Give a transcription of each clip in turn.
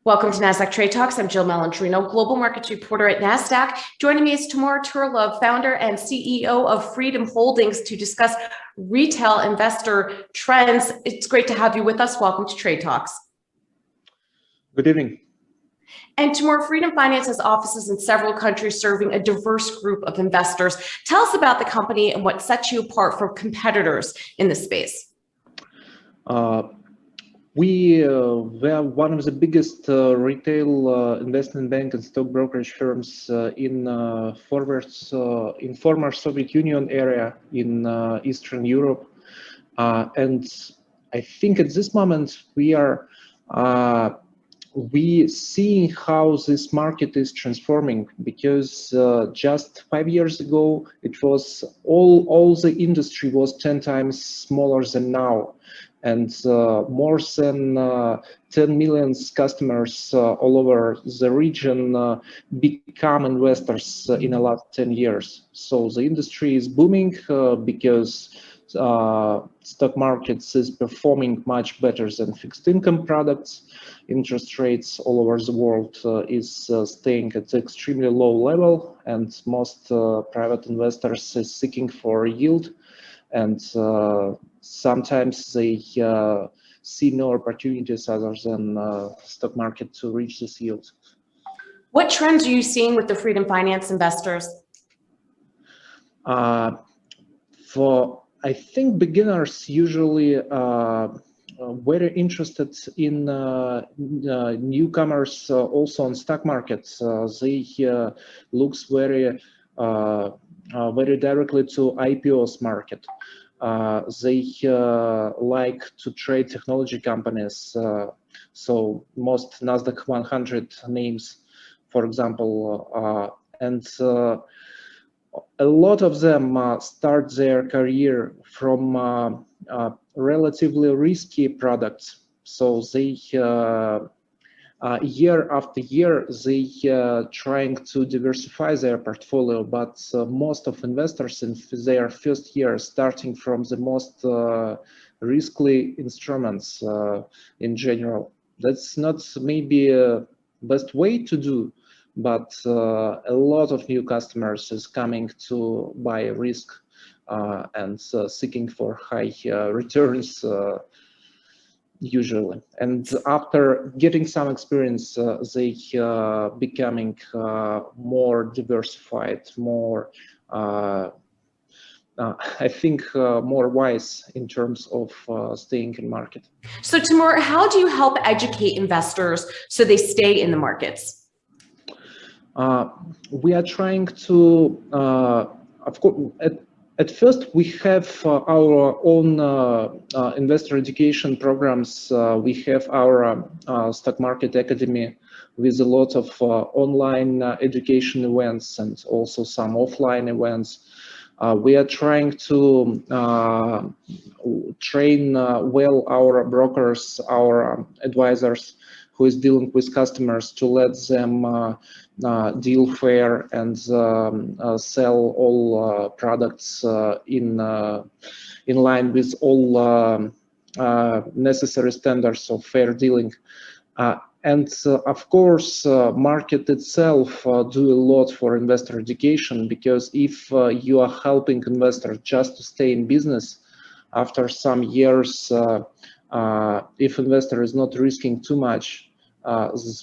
Welcome to Nasdaq Trade Talks. I'm Jill Malandrino, global markets reporter at Nasdaq. Joining me is Timur, Turlov, founder and CEO of Freedom Holdings, to discuss retail investor trends. It's great to have you with us. Welcome to Trade Talks. Good evening. And Timur, Freedom Finance has offices in several countries serving a diverse group of investors. Tell us about the company and what sets you apart from competitors in this space. We are one of the biggest retail investment bank and stock brokerage firms in former Soviet Union area in Eastern Europe, and I think at this moment we seeing how this market is transforming, because just 5 years ago it was all the industry was 10 times smaller than now. And more than 10 million customers all over the region become investors in the last 10 years. So the industry is booming because stock markets is performing much better than fixed income products. Interest rates all over the world is staying at extremely low level, and most private investors is seeking for yield. And sometimes they see no opportunities other than stock market to reach this yield. What trends are you seeing with the Freedom Finance investors? I think beginners usually very interested in newcomers also on stock markets. They looks very directly to IPOs market. They like to trade technology companies. So most Nasdaq 100 names, for example, and a lot of them start their career from relatively risky products. So they year after year, they trying to diversify their portfolio, but most of investors in their first year starting from the most risky instruments in general. That's not maybe a best way to do, but a lot of new customers is coming to buy risk and seeking for high returns usually. And after getting some experience, they becoming more diversified, more I think more wise in terms of staying in market. So Timur, how do you help educate investors so they stay in the markets? We are trying to, of course, at first we have our own investor education programs. We have our stock market academy with a lot of online education events and also some offline events. We are trying to train well our brokers, our advisors who is dealing with customers, to let them deal fair and sell all products in line with all necessary standards of fair dealing. And of course, market itself do a lot for investor education, because if you are helping investors just to stay in business, after some years, if investor is not risking too much,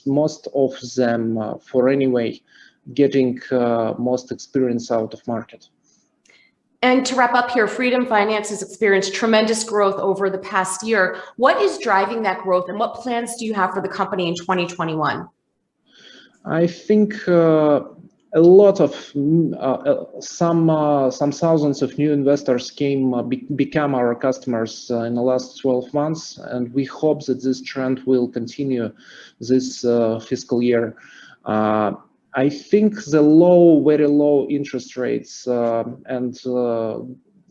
most of them, for anyway, getting most experience out of market. And to wrap up here, Freedom Finance has experienced tremendous growth over the past year. What is driving that growth, and what plans do you have for the company in 2021? I think a lot of some thousands of new investors become our customers in the last 12 months, and we hope that this trend will continue this fiscal year. I think the very low interest rates and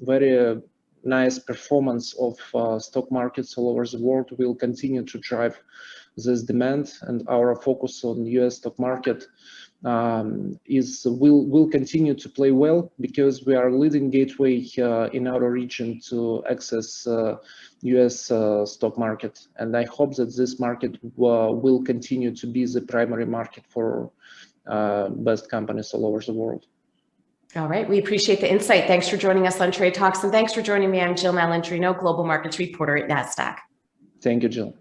very nice performance of stock markets all over the world will continue to drive this demand, and our focus on US stock market will continue to play well, because we are leading gateway in our region to access US stock market, and I hope that this market will continue to be the primary market for best companies all over the world. All right, we appreciate the insight. Thanks for joining us on Trade Talks, and thanks for joining me. I'm Jill Malandrino, Global Markets Reporter at Nasdaq. Thank you, Jill.